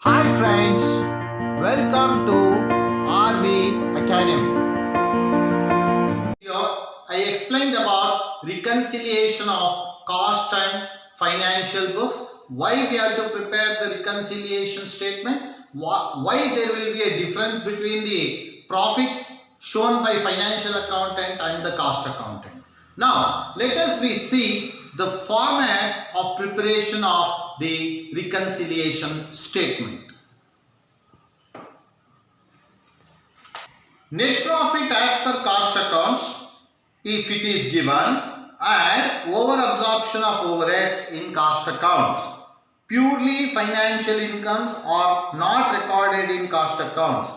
Hi friends, welcome to RV Academy. Here I explained about reconciliation of cost and financial books, why we have to prepare the reconciliation statement, why there will be a difference between the profits shown by financial accountant and the cost accountant. Now, let us we see the format of preparation of the reconciliation statement. Net profit as per cost accounts, if it is given, and over absorption of overheads in cost accounts. Purely financial incomes are not recorded in cost accounts.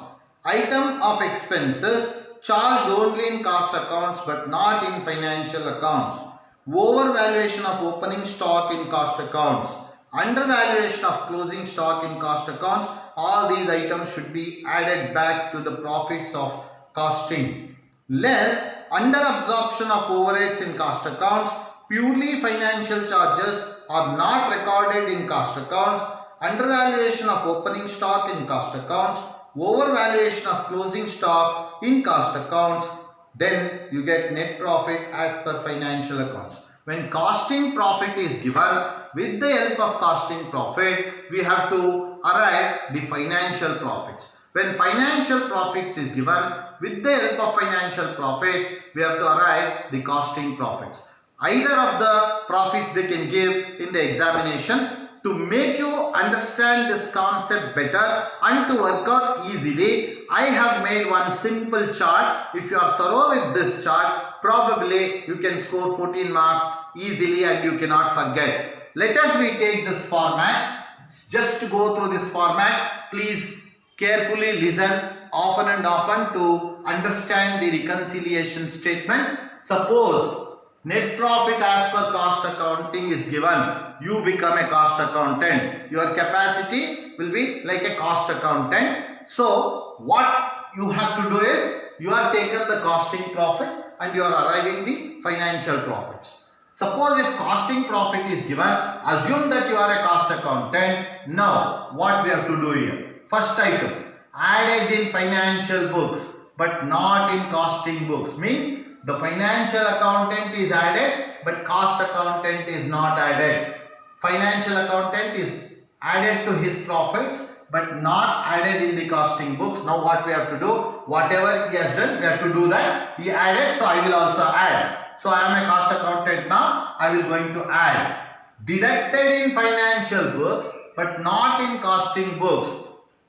Item of expenses charged only in cost accounts but not in financial accounts. Overvaluation of opening stock in cost accounts. Undervaluation of closing stock in cost accounts. All these items should be added back to the profits of costing. Less under absorption of overheads in cost accounts. Purely financial charges are not recorded in cost accounts. Undervaluation of opening stock in cost accounts. Overvaluation of closing stock in cost accounts. Then you get net profit as per financial accounts. When costing profit is given, with the help of costing profit, we have to arrive the financial profits. When financial profits is given, with the help of financial profits, we have to arrive the costing profits. Either of the profits they can give in the examination. To make you understand this concept better and to work out easily, I have made one simple chart. If you are thorough with this chart, probably you can score 14 marks easily and you cannot forget. Let us retake this format. Just to go through this format, please carefully listen often and often to understand the reconciliation statement. Suppose net profit as per cost accounting is given. You become a cost accountant. Your capacity will be like a cost accountant. So, what you have to do is, you are taken the costing profit and you are arriving the financial profits. Suppose if costing profit is given, assume that you are a cost accountant. Now, what we have to do here? First item, added in financial books but not in costing books. Means the financial accountant is added but cost accountant is not added. Financial accountant is added to his profits but not added in the costing books. Now what we have to do? Whatever he has done, we have to do that. He added, so I will also add. So I am a cost accountant now. I will going to add. Deducted in financial books but not in costing books.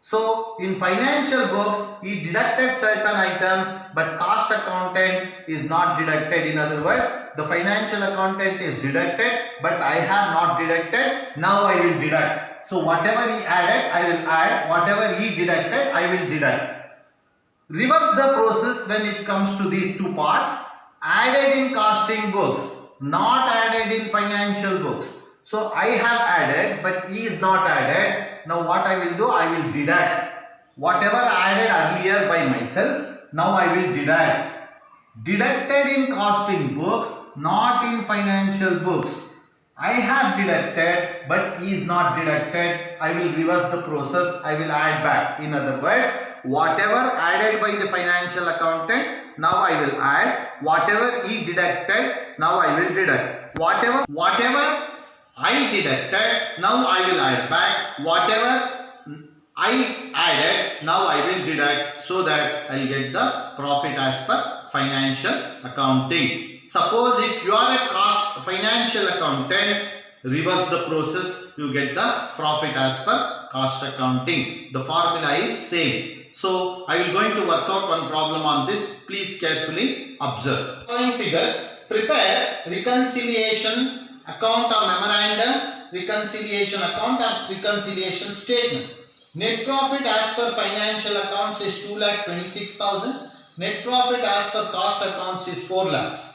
So in financial books, he deducted certain items, but cost accountant is not deducted. In other words, the financial accountant is deducted, but I have not deducted. Now I will deduct. So whatever he added, I will add. Whatever he deducted, I will deduct. Reverse the process when it comes to these two parts. Added in costing books, not added in financial books. So I have added, but he is not added. Now what I will do? I will deduct. Whatever added earlier by myself, now I will deduct. Deducted in costing books, not in financial books. I have deducted, but he is not deducted. I will reverse the process. I will add back. In other words, whatever added by the financial accountant, now I will add. Whatever he deducted, now I will deduct. Whatever I deducted, now I will add back. Whatever I added, now I will deduct, so that I will get the profit as per financial accounting. Suppose if you are a financial accountant, reverse the process, you get the profit as per cost accounting. The formula is same. So I will going to work out one problem on this. Please carefully observe. Following figures, prepare reconciliation account or memorandum, reconciliation account or reconciliation statement. Net profit as per financial accounts is 2,26,000. Net profit as per cost accounts is 4 lakhs.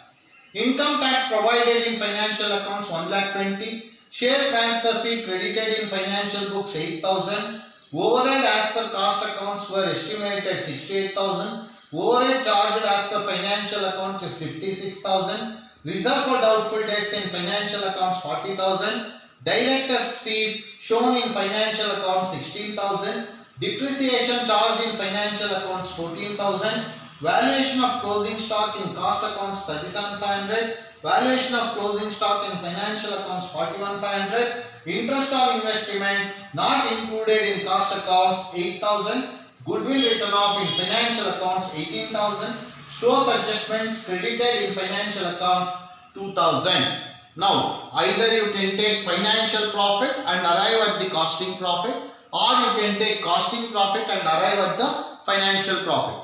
Income tax provided in financial accounts 1,20,000. Share transfer fee credited in financial books 8,000. Overhead as per cost accounts were estimated 68,000. Overhead charged as per financial accounts is 56,000. Reserve for doubtful debts in financial accounts 40,000. Directors fees shown in financial accounts 16,000. Depreciation charged in financial accounts 14,000. Valuation of closing stock in cost accounts 37,500. Valuation of closing stock in financial accounts 41,500. Interest on investment not included in cost accounts 8,000. Goodwill written off in financial accounts 18,000. Stores adjustments credited in financial accounts 2,000. Now either you can take financial profit and arrive at the costing profit, or you can take costing profit and arrive at the financial profit.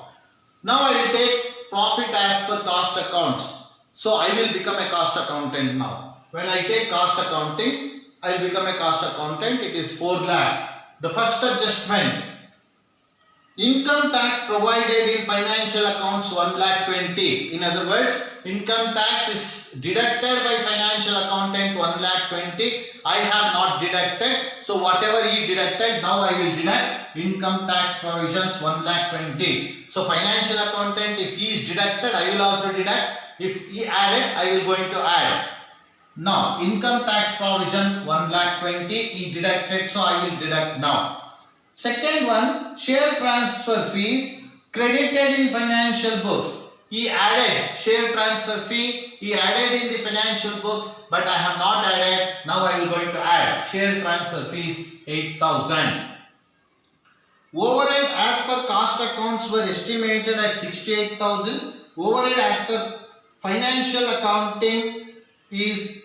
Now I will take profit as per cost accounts. So I will become a cost accountant now. When I take cost accounting, I will become a cost accountant. It is 4 lakhs. The first adjustment. Income tax provided in financial accounts 1,20,000. In other words, income tax is deducted by financial accountant 1,20,000. I have not deducted. So whatever he deducted, now I will deduct income tax provisions 1,20,000. So financial accountant, if he is deducted, I will also deduct. If he added, I will going to add. Now income tax provision 1,20,000 he deducted, so I will deduct now. Second one, share transfer fees credited in financial books. He added share transfer fee, he added in the financial books, but I have not added. Now I will going to add share transfer fees 8,000. Overhead as per cost accounts were estimated at 68,000. Overhead as per financial accounting is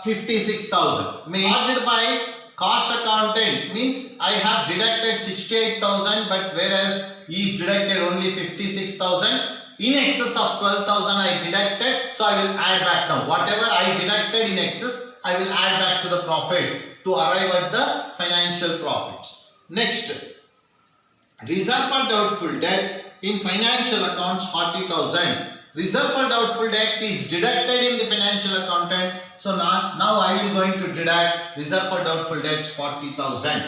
56,000. Charged by cost accountant means I have deducted 68,000, but whereas he is deducted only 56,000. In excess of 12,000 I deducted, so I will add back now. Whatever I deducted in excess, I will add back to the profit to arrive at the financial profits. Next, reserve for doubtful debts in financial accounts 40,000. Reserve for doubtful debts is deducted in the financial accountant. So now I will going to deduct reserve for doubtful debts 40,000.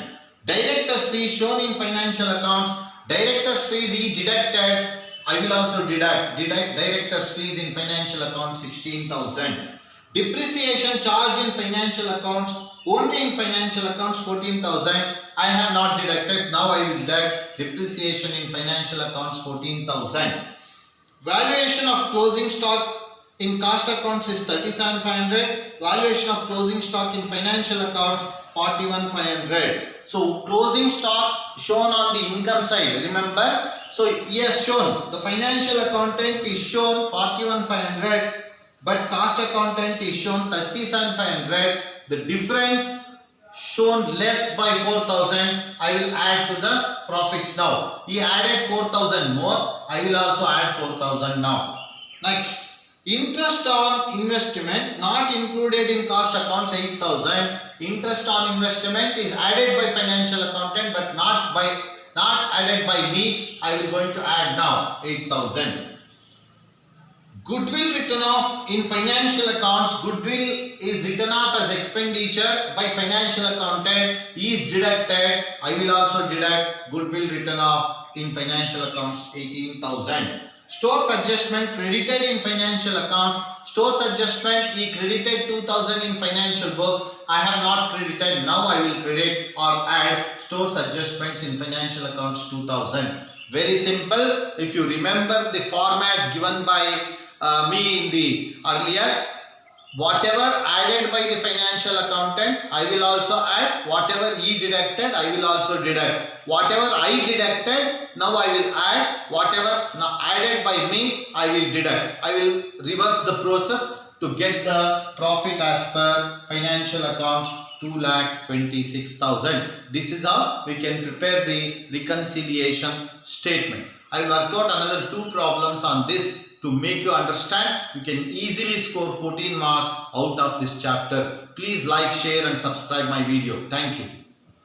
Directors fees shown in financial accounts. Directors fees he deducted. I will also deduct directors fees in financial accounts 16,000. Depreciation charged in financial accounts only in financial accounts 14,000. I have not deducted. Now I will deduct depreciation in financial accounts 14,000. Valuation of closing stock in cost accounts is 37,500. Valuation of closing stock in financial accounts 41,500. So closing stock shown on the income side. Remember, so he has shown the financial accountant is shown 41,500, but cost accountant is shown 37,500. The difference shown less by 4,000. I will add to the profits now. He added 4,000 more. I will also add 4,000 now. Next. Interest on investment not included in cost accounts 8,000. Interest on investment is added by financial accountant but not added by me. I will going to add now 8,000. Goodwill written off in financial accounts. Goodwill is written off as expenditure by financial accountant. He is deducted. I will also deduct goodwill written off in financial accounts 18,000. Stores adjustment credited in financial accounts. Stores adjustment he credited 2,000 in financial books. I have not credited. Now I will credit or add stores adjustments in financial accounts 2,000. Very simple. If you remember the format given by me in the earlier, whatever added by the financial accountant, I will also add. Whatever he deducted, I will also deduct. Whatever I deducted, now I will add. Whatever now added by me, I will deduct. I will reverse the process to get the profit as per financial accounts 2,26,000. This is how we can prepare the reconciliation statement. I will work out another 2 problems on this to make you understand. You can easily score 14 marks out of this chapter. Please like, share and subscribe my video. Thank you.